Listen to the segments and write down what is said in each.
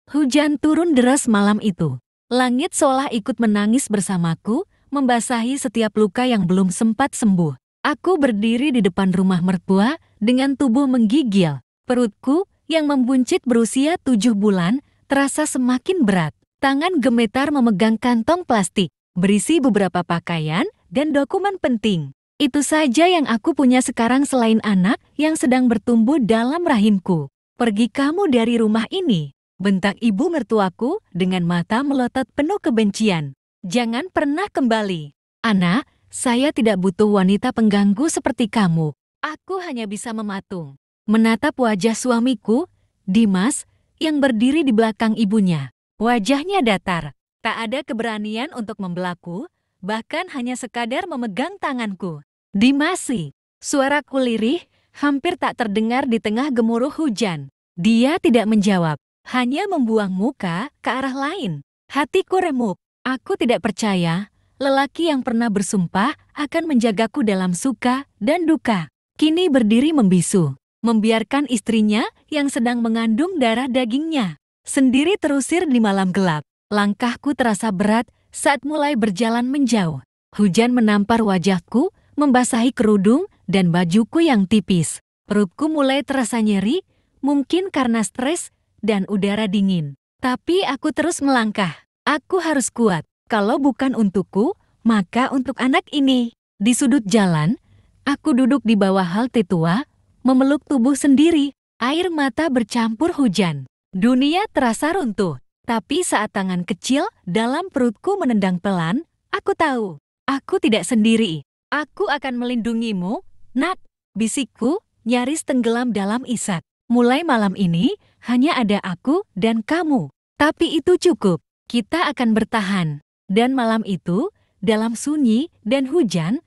Hujan turun deras malam itu. Langit seolah ikut menangis bersamaku, membasahi setiap luka yang belum sempat sembuh. Aku berdiri di depan rumah mertua dengan tubuh menggigil. Perutku yang membuncit berusia 7 bulan terasa semakin berat. Tangan gemetar memegang kantong plastik, berisi beberapa pakaian dan dokumen penting. Itu saja yang aku punya sekarang selain anak yang sedang bertumbuh dalam rahimku. Pergi kamu dari rumah ini, bentak ibu mertuaku dengan mata melotot penuh kebencian. Jangan pernah kembali. Anak, saya tidak butuh wanita pengganggu seperti kamu. Aku hanya bisa mematung. Menatap wajah suamiku, Dimas, yang berdiri di belakang ibunya. Wajahnya datar. Tak ada keberanian untuk membelaku, bahkan hanya sekadar memegang tanganku. Dimasi, suaraku lirih, hampir tak terdengar di tengah gemuruh hujan. Dia tidak menjawab, hanya membuang muka ke arah lain. Hatiku remuk. Aku tidak percaya, lelaki yang pernah bersumpah akan menjagaku dalam suka dan duka, kini berdiri membisu, membiarkan istrinya yang sedang mengandung darah dagingnya sendiri terusir di malam gelap. Langkahku terasa berat saat mulai berjalan menjauh. Hujan menampar wajahku, membasahi kerudung dan bajuku yang tipis. Perutku mulai terasa nyeri, mungkin karena stres dan udara dingin. Tapi aku terus melangkah. Aku harus kuat. Kalau bukan untukku, maka untuk anak ini. Di sudut jalan, aku duduk di bawah halte tua, memeluk tubuh sendiri. Air mata bercampur hujan. Dunia terasa runtuh. Tapi saat tangan kecil dalam perutku menendang pelan, aku tahu, aku tidak sendiri. Aku akan melindungimu, nak, bisikku, nyaris tenggelam dalam isak. Mulai malam ini, hanya ada aku dan kamu. Tapi itu cukup, kita akan bertahan. Dan malam itu, dalam sunyi dan hujan,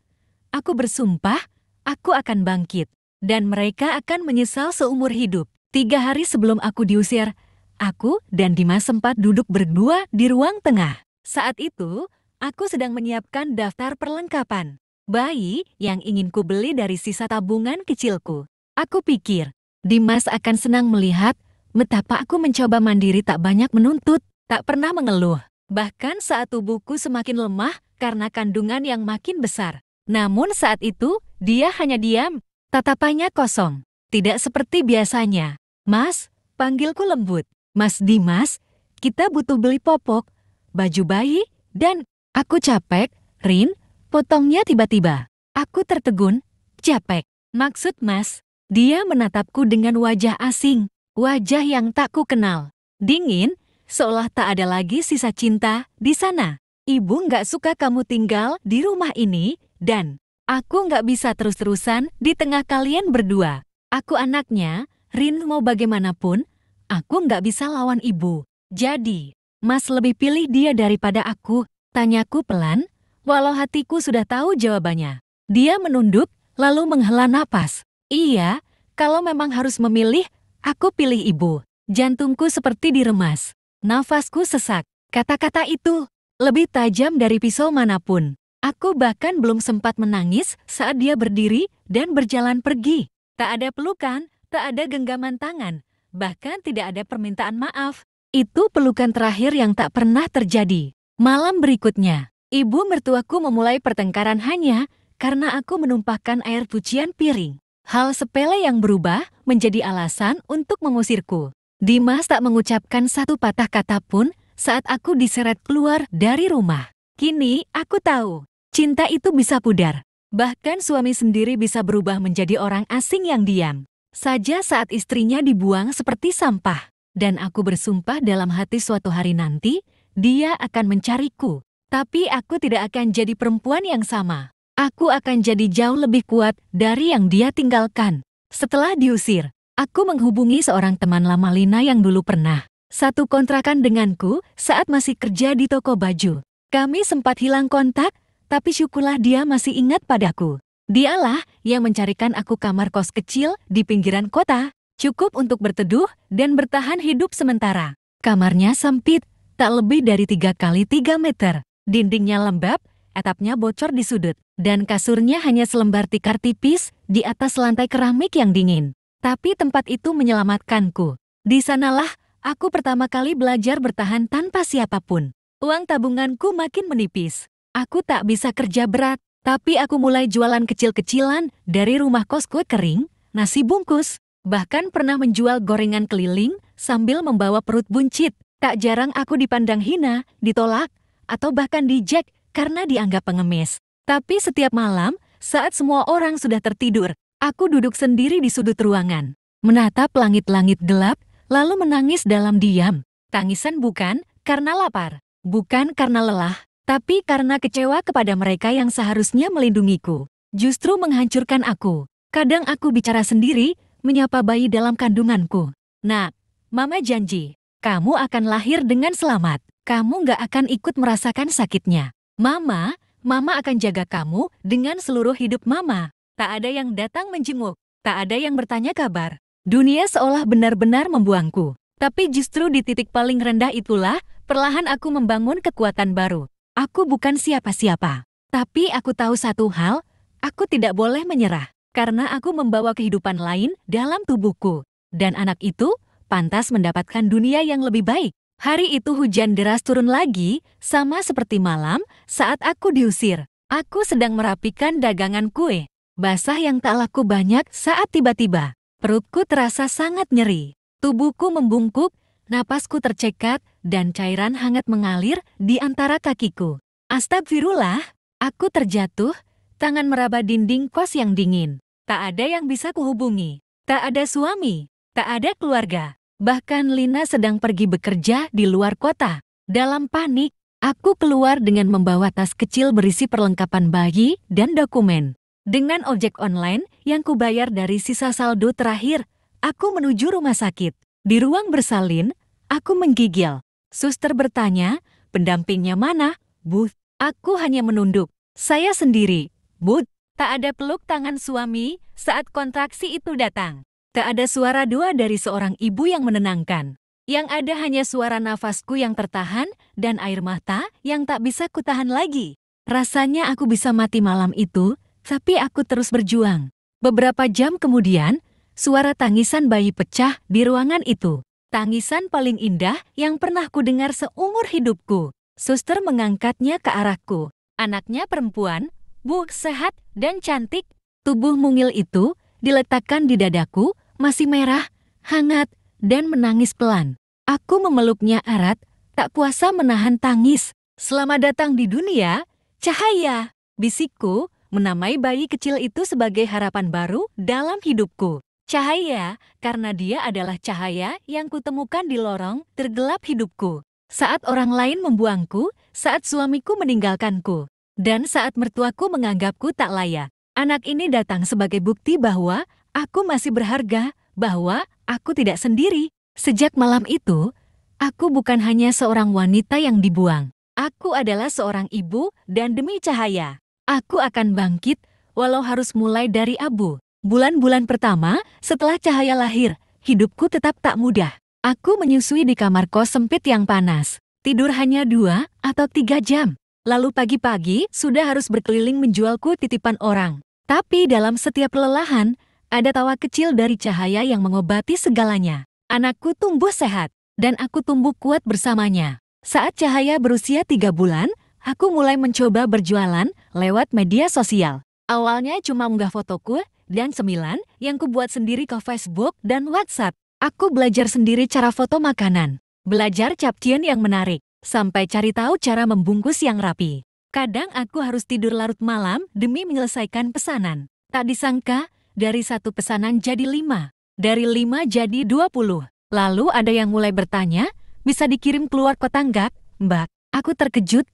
aku bersumpah, aku akan bangkit. Dan mereka akan menyesal seumur hidup. 3 hari sebelum aku diusir, aku dan Dimas sempat duduk berdua di ruang tengah. Saat itu, aku sedang menyiapkan daftar perlengkapan bayi yang ingin ku beli dari sisa tabungan kecilku. Aku pikir, Dimas akan senang melihat betapa aku mencoba mandiri, tak banyak menuntut, tak pernah mengeluh. Bahkan saat tubuhku semakin lemah karena kandungan yang makin besar. Namun saat itu, dia hanya diam, tatapannya kosong. Tidak seperti biasanya. Mas, panggilku lembut. Mas Dimas, kita butuh beli popok, baju bayi, dan aku capek, Rin. Potongnya tiba-tiba. Aku tertegun, capek. Maksud mas, dia menatapku dengan wajah asing, wajah yang tak ku kenal. Dingin, seolah tak ada lagi sisa cinta di sana. Ibu nggak suka kamu tinggal di rumah ini, dan aku nggak bisa terus-terusan di tengah kalian berdua. Aku anaknya, Rin, mau bagaimanapun, aku nggak bisa lawan ibu. Jadi, mas lebih pilih dia daripada aku, tanyaku pelan. Walau hatiku sudah tahu jawabannya. Dia menunduk, lalu menghela napas. Iya, kalau memang harus memilih, aku pilih ibu. Jantungku seperti diremas. Nafasku sesak. Kata-kata itu lebih tajam dari pisau manapun. Aku bahkan belum sempat menangis saat dia berdiri dan berjalan pergi. Tak ada pelukan, tak ada genggaman tangan, bahkan tidak ada permintaan maaf. Itu pelukan terakhir yang tak pernah terjadi. Malam berikutnya, ibu mertuaku memulai pertengkaran hanya karena aku menumpahkan air cucian piring. Hal sepele yang berubah menjadi alasan untuk mengusirku. Dimas tak mengucapkan satu patah kata pun saat aku diseret keluar dari rumah. Kini aku tahu, cinta itu bisa pudar. Bahkan suami sendiri bisa berubah menjadi orang asing yang diam saja saat istrinya dibuang seperti sampah. Dan aku bersumpah dalam hati suatu hari nanti, dia akan mencariku. Tapi aku tidak akan jadi perempuan yang sama. Aku akan jadi jauh lebih kuat dari yang dia tinggalkan. Setelah diusir, aku menghubungi seorang teman lama Lina yang dulu pernah satu kontrakan denganku saat masih kerja di toko baju. Kami sempat hilang kontak, tapi syukurlah dia masih ingat padaku. Dialah yang mencarikan aku kamar kos kecil di pinggiran kota, cukup untuk berteduh dan bertahan hidup sementara. Kamarnya sempit, tak lebih dari 3 kali 3 meter. Dindingnya lembab, atapnya bocor di sudut, dan kasurnya hanya selembar tikar tipis di atas lantai keramik yang dingin. Tapi tempat itu menyelamatkanku. Di sanalah aku pertama kali belajar bertahan tanpa siapapun. Uang tabunganku makin menipis. Aku tak bisa kerja berat, tapi aku mulai jualan kecil-kecilan dari rumah kosku kering, nasi bungkus, bahkan pernah menjual gorengan keliling sambil membawa perut buncit. Tak jarang aku dipandang hina, ditolak, atau bahkan dijek karena dianggap pengemis. Tapi setiap malam, saat semua orang sudah tertidur, aku duduk sendiri di sudut ruangan, menatap langit-langit gelap, lalu menangis dalam diam. Tangisan bukan karena lapar, bukan karena lelah, tapi karena kecewa kepada mereka yang seharusnya melindungiku. Justru menghancurkan aku. Kadang aku bicara sendiri, menyapa bayi dalam kandunganku. Nak, Mama janji, kamu akan lahir dengan selamat. Kamu gak akan ikut merasakan sakitnya. Mama akan jaga kamu dengan seluruh hidup Mama. Tak ada yang datang menjenguk, tak ada yang bertanya kabar. Dunia seolah benar-benar membuangku. Tapi justru di titik paling rendah itulah, perlahan aku membangun kekuatan baru. Aku bukan siapa-siapa. Tapi aku tahu satu hal, aku tidak boleh menyerah. Karena aku membawa kehidupan lain dalam tubuhku. Dan anak itu pantas mendapatkan dunia yang lebih baik. Hari itu hujan deras turun lagi, sama seperti malam saat aku diusir. Aku sedang merapikan dagangan kue. Basah yang tak laku banyak saat tiba-tiba. Perutku terasa sangat nyeri. Tubuhku membungkuk, napasku tercekat, dan cairan hangat mengalir di antara kakiku. Astagfirullah, aku terjatuh, tangan meraba dinding kos yang dingin. Tak ada yang bisa kuhubungi. Tak ada suami, tak ada keluarga. Bahkan Lina sedang pergi bekerja di luar kota. Dalam panik, aku keluar dengan membawa tas kecil berisi perlengkapan bayi dan dokumen. Dengan ojek online yang kubayar dari sisa saldo terakhir, aku menuju rumah sakit. Di ruang bersalin, aku menggigil. Suster bertanya, pendampingnya mana? Bu, aku hanya menunduk. Saya sendiri. Bu, tak ada peluk tangan suami saat kontraksi itu datang. Tak ada suara doa dari seorang ibu yang menenangkan. Yang ada hanya suara nafasku yang tertahan dan air mata yang tak bisa kutahan lagi. Rasanya aku bisa mati malam itu, tapi aku terus berjuang. Beberapa jam kemudian, suara tangisan bayi pecah di ruangan itu. Tangisan paling indah yang pernah kudengar seumur hidupku. Suster mengangkatnya ke arahku. Anaknya perempuan, Bu, sehat dan cantik. Tubuh mungil itu diletakkan di dadaku, masih merah, hangat, dan menangis pelan. Aku memeluknya erat, tak kuasa menahan tangis. Selamat datang di dunia, Cahaya, bisikku, menamai bayi kecil itu sebagai harapan baru dalam hidupku. Cahaya, karena dia adalah cahaya yang kutemukan di lorong tergelap hidupku. Saat orang lain membuangku, saat suamiku meninggalkanku, dan saat mertuaku menganggapku tak layak. Anak ini datang sebagai bukti bahwa aku masih berharga, bahwa aku tidak sendiri. Sejak malam itu, aku bukan hanya seorang wanita yang dibuang. Aku adalah seorang ibu dan demi Cahaya, aku akan bangkit walau harus mulai dari abu. Bulan-bulan pertama setelah Cahaya lahir, hidupku tetap tak mudah. Aku menyusui di kamar kos sempit yang panas. Tidur hanya 2 atau 3 jam. Lalu pagi-pagi sudah harus berkeliling menjualku titipan orang. Tapi dalam setiap kelelahan, ada tawa kecil dari Cahaya yang mengobati segalanya. Anakku tumbuh sehat, dan aku tumbuh kuat bersamanya. Saat Cahaya berusia 3 bulan, aku mulai mencoba berjualan lewat media sosial. Awalnya cuma unggah fotoku dan cemilan yang kubuat sendiri ke Facebook dan WhatsApp. Aku belajar sendiri cara foto makanan, belajar caption yang menarik, sampai cari tahu cara membungkus yang rapi. Kadang aku harus tidur larut malam demi menyelesaikan pesanan. Tak disangka, dari 1 pesanan jadi 5. Dari 5 jadi 20. Lalu ada yang mulai bertanya, bisa dikirim keluar kota nggak, Mbak? Aku terkejut,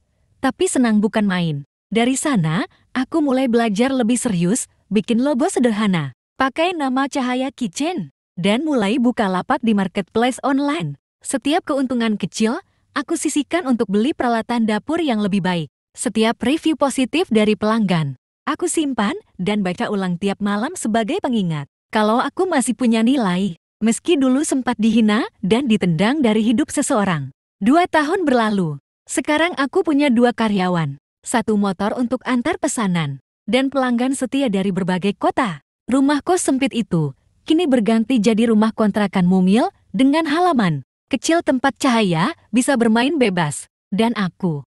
tapi senang bukan main. Dari sana, aku mulai belajar lebih serius, bikin logo sederhana, pakai nama Cahaya Kitchen, dan mulai buka lapak di marketplace online. Setiap keuntungan kecil, aku sisihkan untuk beli peralatan dapur yang lebih baik. Setiap review positif dari pelanggan, aku simpan dan baca ulang tiap malam sebagai pengingat. Kalau aku masih punya nilai, meski dulu sempat dihina dan ditendang dari hidup seseorang. 2 tahun berlalu. Sekarang aku punya 2 karyawan, 1 motor untuk antar pesanan, dan pelanggan setia dari berbagai kota. Rumah kos sempit itu kini berganti jadi rumah kontrakan mumil dengan halaman. kecil tempat Cahaya bisa bermain bebas. Dan aku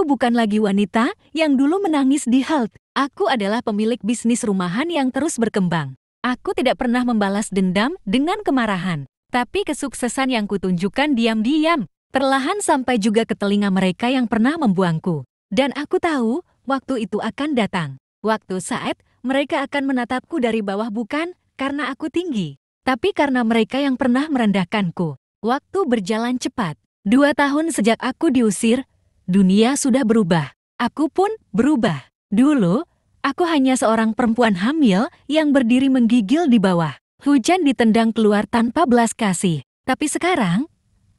bukan lagi wanita yang dulu menangis di HALT. Aku adalah pemilik bisnis rumahan yang terus berkembang. Aku tidak pernah membalas dendam dengan kemarahan. Tapi kesuksesan yang kutunjukkan diam-diam, perlahan sampai juga ke telinga mereka yang pernah membuangku. Dan aku tahu, waktu itu akan datang. Waktu saat mereka akan menatapku dari bawah bukan karena aku tinggi, tapi karena mereka yang pernah merendahkanku. Waktu berjalan cepat. 2 tahun sejak aku diusir, dunia sudah berubah. Aku pun berubah. Dulu, aku hanya seorang perempuan hamil yang berdiri menggigil di bawah. Hujan ditendang keluar tanpa belas kasih. Tapi sekarang,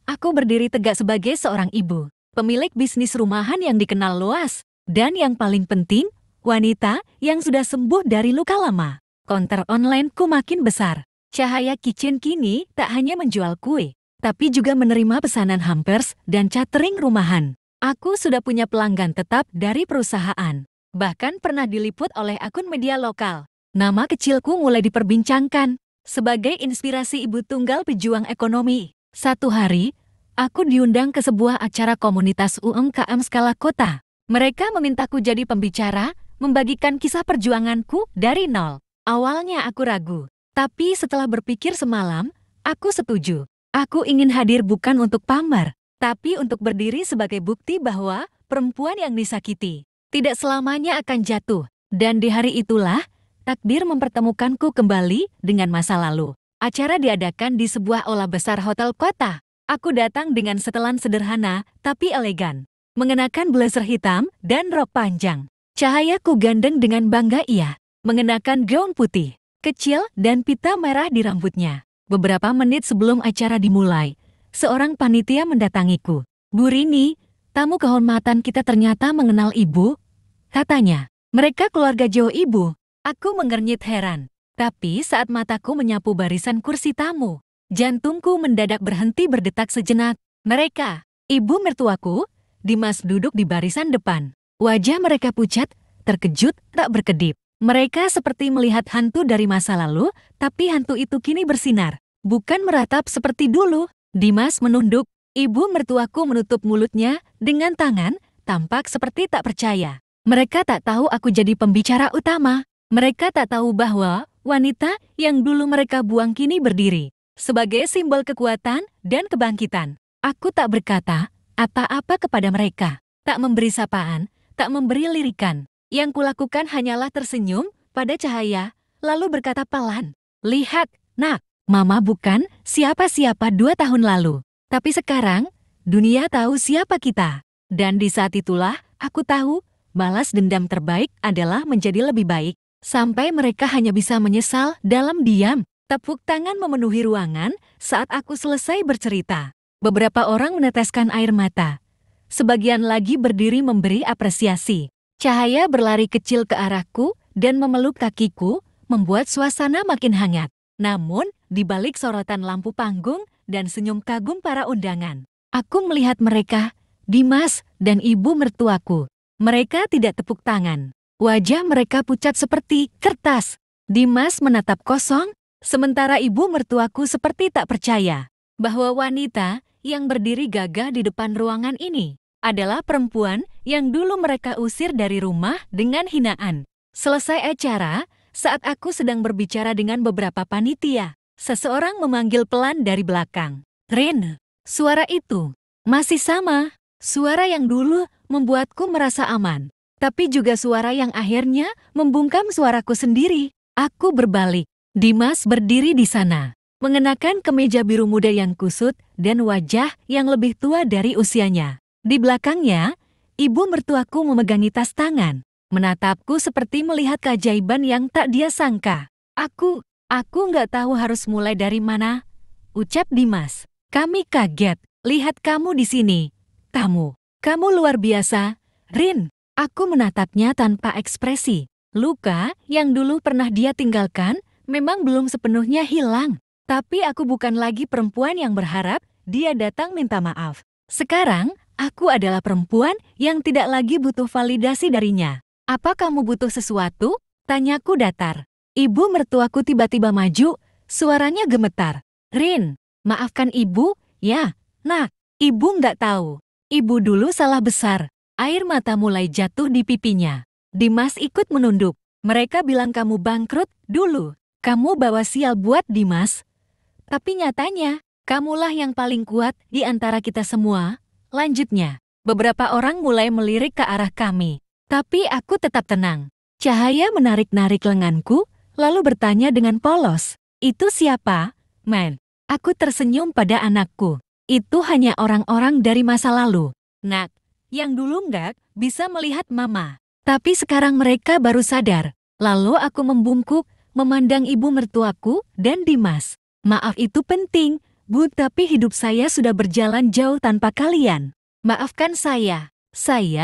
aku berdiri tegak sebagai seorang ibu, pemilik bisnis rumahan yang dikenal luas, dan yang paling penting, wanita yang sudah sembuh dari luka lama. Konter online-ku makin besar. Cahaya Kitchen kini tak hanya menjual kue, tapi juga menerima pesanan hampers dan catering rumahan. Aku sudah punya pelanggan tetap dari perusahaan. Bahkan pernah diliput oleh akun media lokal. Nama kecilku mulai diperbincangkan sebagai inspirasi ibu tunggal pejuang ekonomi. Satu hari, aku diundang ke sebuah acara komunitas UMKM skala kota. Mereka memintaku jadi pembicara, membagikan kisah perjuanganku dari nol. Awalnya aku ragu, tapi setelah berpikir semalam, aku setuju. Aku ingin hadir bukan untuk pamer, tapi untuk berdiri sebagai bukti bahwa perempuan yang disakiti tidak selamanya akan jatuh. Dan di hari itulah, takdir mempertemukanku kembali dengan masa lalu. Acara diadakan di sebuah aula besar hotel kota. Aku datang dengan setelan sederhana tapi elegan, mengenakan blazer hitam dan rok panjang. Cahayaku gandeng dengan bangga ia, mengenakan gaun putih, kecil dan pita merah di rambutnya. Beberapa menit sebelum acara dimulai, seorang panitia mendatangiku. "Bu Rini, tamu kehormatan kita ternyata mengenal ibu," katanya. "Mereka keluarga jauh ibu." Aku mengernyit heran. Tapi saat mataku menyapu barisan kursi tamu, jantungku mendadak berhenti berdetak sejenak. Mereka, ibu mertuaku, Dimas duduk di barisan depan. Wajah mereka pucat, terkejut, tak berkedip. Mereka seperti melihat hantu dari masa lalu, tapi hantu itu kini bersinar, bukan meratap seperti dulu. Dimas menunduk. Ibu mertuaku menutup mulutnya dengan tangan, tampak seperti tak percaya. Mereka tak tahu aku jadi pembicara utama. Mereka tak tahu bahwa wanita yang dulu mereka buang kini berdiri sebagai simbol kekuatan dan kebangkitan. Aku tak berkata apa-apa kepada mereka, tak memberi sapaan, tak memberi lirikan. Yang kulakukan hanyalah tersenyum pada Cahaya, lalu berkata pelan, "Lihat, nak, Mama bukan siapa-siapa 2 tahun lalu. Tapi sekarang, dunia tahu siapa kita." Dan di saat itulah, aku tahu, balas dendam terbaik adalah menjadi lebih baik. Sampai mereka hanya bisa menyesal dalam diam. Tepuk tangan memenuhi ruangan saat aku selesai bercerita. Beberapa orang meneteskan air mata. Sebagian lagi berdiri memberi apresiasi. Cahaya berlari kecil ke arahku dan memeluk kakiku, membuat suasana makin hangat. Namun, di balik sorotan lampu panggung dan senyum kagum para undangan, aku melihat mereka, Dimas dan ibu mertuaku. Mereka tidak tepuk tangan. Wajah mereka pucat seperti kertas. Dimas menatap kosong, sementara ibu mertuaku seperti tak percaya bahwa wanita yang berdiri gagah di depan ruangan ini adalah perempuan yang dulu mereka usir dari rumah dengan hinaan. Selesai acara, saat aku sedang berbicara dengan beberapa panitia, seseorang memanggil pelan dari belakang. "Rin." Suara itu masih sama. Suara yang dulu membuatku merasa aman, tapi juga suara yang akhirnya membungkam suaraku sendiri. Aku berbalik. Dimas berdiri di sana, mengenakan kemeja biru muda yang kusut dan wajah yang lebih tua dari usianya. Di belakangnya, ibu mertuaku memegangi tas tangan, menatapku seperti melihat keajaiban yang tak dia sangka. Aku nggak tahu harus mulai dari mana," ucap Dimas. "Kami kaget lihat kamu di sini. Kamu luar biasa, Rin." Aku menatapnya tanpa ekspresi. Luka yang dulu pernah dia tinggalkan memang belum sepenuhnya hilang. Tapi aku bukan lagi perempuan yang berharap dia datang minta maaf. Sekarang, aku adalah perempuan yang tidak lagi butuh validasi darinya. "Apa kamu butuh sesuatu?" tanyaku datar. Ibu mertuaku tiba-tiba maju, suaranya gemetar. "Rin, maafkan ibu, ya, Nak, ibu nggak tahu. Ibu dulu salah besar. Air mata mulai jatuh di pipinya. Dimas ikut menunduk. Mereka bilang kamu bangkrut dulu. Kamu bawa sial buat Dimas. Tapi nyatanya, kamulah yang paling kuat di antara kita semua. Lanjutnya, beberapa orang mulai melirik ke arah kami. Tapi aku tetap tenang. Cahaya menarik-narik lenganku, lalu bertanya dengan polos. Itu siapa, Man? Aku tersenyum pada anakku. Itu hanya orang-orang dari masa lalu. Nak, yang dulu nggak bisa melihat mama. Tapi sekarang mereka baru sadar. Lalu aku membungkuk, memandang ibu mertuaku dan Dimas. Maaf itu penting, Bu, tapi hidup saya sudah berjalan jauh tanpa kalian. Maafkan saya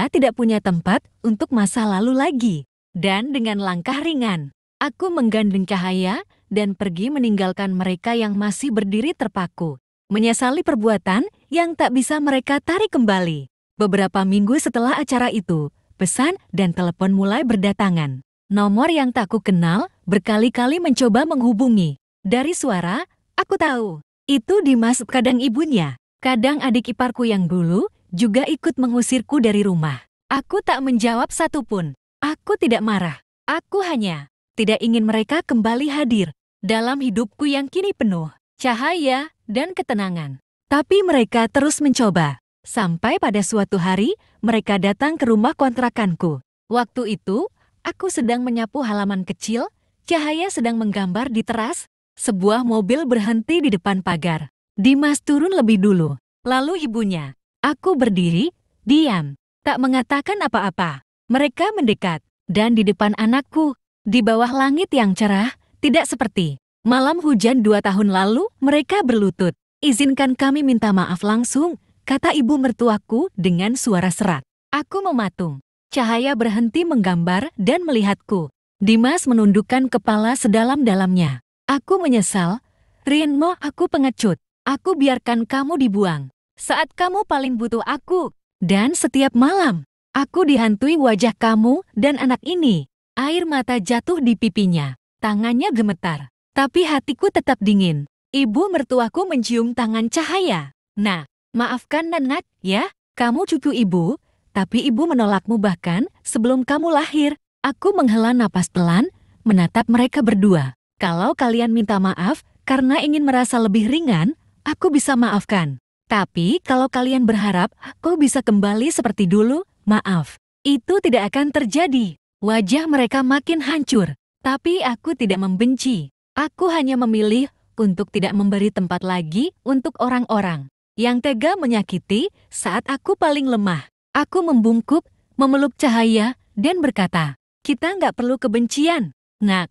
tidak punya tempat untuk masa lalu lagi. Dan dengan langkah ringan, aku menggandeng Cahaya dan pergi meninggalkan mereka yang masih berdiri terpaku. Menyesali perbuatan yang tak bisa mereka tarik kembali. Beberapa minggu setelah acara itu, pesan dan telepon mulai berdatangan. Nomor yang tak ku kenal berkali-kali mencoba menghubungi. Dari suara, aku tahu. Itu Dimas, kadang ibunya, kadang adik iparku yang dulu juga ikut mengusirku dari rumah. Aku tak menjawab satupun. Aku tidak marah. Aku hanya tidak ingin mereka kembali hadir dalam hidupku yang kini penuh cahaya dan ketenangan. Tapi mereka terus mencoba. Sampai pada suatu hari, mereka datang ke rumah kontrakanku. Waktu itu, aku sedang menyapu halaman kecil, Cahaya sedang menggambar di teras. Sebuah mobil berhenti di depan pagar. Dimas turun lebih dulu. Lalu ibunya. Aku berdiri, diam, tak mengatakan apa-apa. Mereka mendekat, dan di depan anakku, di bawah langit yang cerah, tidak seperti malam hujan 2 tahun lalu, mereka berlutut. Izinkan kami minta maaf langsung, kata ibu mertuaku dengan suara serak. Aku mematung. Cahaya berhenti menggambar dan melihatku. Dimas menundukkan kepala sedalam-dalamnya. Aku menyesal. Rienmo, aku pengecut. Aku biarkan kamu dibuang saat kamu paling butuh aku. Dan setiap malam, aku dihantui wajah kamu dan anak ini. Air mata jatuh di pipinya. Tangannya gemetar. Tapi hatiku tetap dingin. Ibu mertuaku mencium tangan Cahaya. Nah, maafkan Nak, ya. Kamu cucu ibu, tapi ibu menolakmu bahkan sebelum kamu lahir. Aku menghela napas pelan, menatap mereka berdua. Kalau kalian minta maaf karena ingin merasa lebih ringan, aku bisa maafkan. Tapi kalau kalian berharap aku bisa kembali seperti dulu, maaf. Itu tidak akan terjadi. Wajah mereka makin hancur. Tapi aku tidak membenci. Aku hanya memilih untuk tidak memberi tempat lagi untuk orang-orang yang tega menyakiti saat aku paling lemah. Aku membungkuk, memeluk Cahaya, dan berkata, kita nggak perlu kebencian, Nak.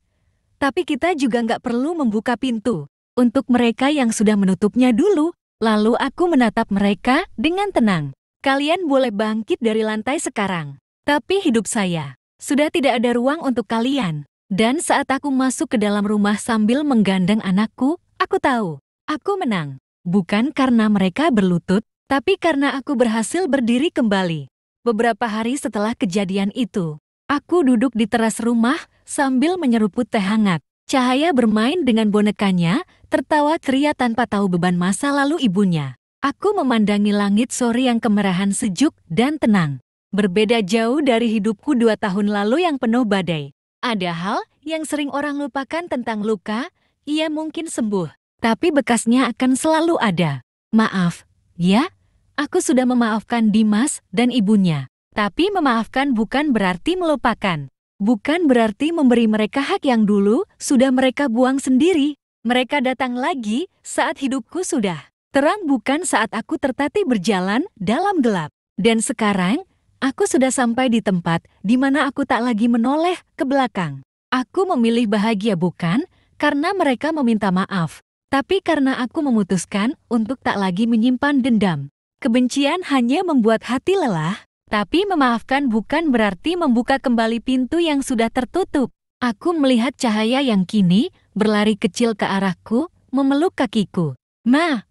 Tapi kita juga nggak perlu membuka pintu untuk mereka yang sudah menutupnya dulu. Lalu aku menatap mereka dengan tenang. Kalian boleh bangkit dari lantai sekarang. Tapi hidup saya sudah tidak ada ruang untuk kalian. Dan saat aku masuk ke dalam rumah sambil menggandeng anakku, aku tahu, aku menang. Bukan karena mereka berlutut, tapi karena aku berhasil berdiri kembali. Beberapa hari setelah kejadian itu, aku duduk di teras rumah sambil menyeruput teh hangat. Cahaya bermain dengan bonekanya, tertawa ceria tanpa tahu beban masa lalu ibunya. Aku memandangi langit sore yang kemerahan sejuk dan tenang. Berbeda jauh dari hidupku 2 tahun lalu yang penuh badai. Ada hal yang sering orang lupakan tentang luka, ia mungkin sembuh, tapi bekasnya akan selalu ada. Maaf, ya, aku sudah memaafkan Dimas dan ibunya. Tapi memaafkan bukan berarti melupakan. Bukan berarti memberi mereka hak yang dulu sudah mereka buang sendiri. Mereka datang lagi saat hidupku sudah terang, bukan saat aku tertatih berjalan dalam gelap. Dan sekarang, aku sudah sampai di tempat di mana aku tak lagi menoleh ke belakang. Aku memilih bahagia bukan karena mereka meminta maaf, tapi karena aku memutuskan untuk tak lagi menyimpan dendam. Kebencian hanya membuat hati lelah. Tapi memaafkan bukan berarti membuka kembali pintu yang sudah tertutup. Aku melihat Cahaya yang kini berlari kecil ke arahku, memeluk kakiku. Ma,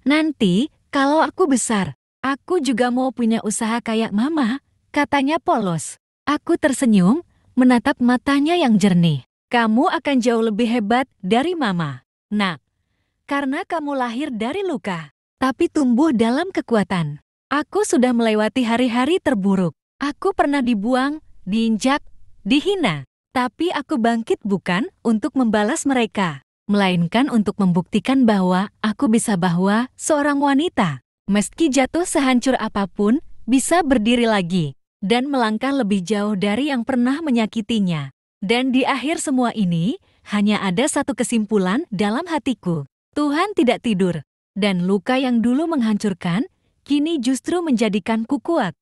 nanti kalau aku besar, aku juga mau punya usaha kayak Mama, katanya polos. Aku tersenyum, menatap matanya yang jernih. Kamu akan jauh lebih hebat dari Mama, Nak. Karena kamu lahir dari luka. tapi tumbuh dalam kekuatan. Aku sudah melewati hari-hari terburuk. Aku pernah dibuang, diinjak, dihina. Tapi aku bangkit bukan untuk membalas mereka, melainkan untuk membuktikan bahwa aku bisa seorang wanita, meski jatuh sehancur apapun, bisa berdiri lagi dan melangkah lebih jauh dari yang pernah menyakitinya. Dan di akhir semua ini, hanya ada satu kesimpulan dalam hatiku. Tuhan tidak tidur, dan luka yang dulu menghancurkan, kini justru menjadikanku kuat.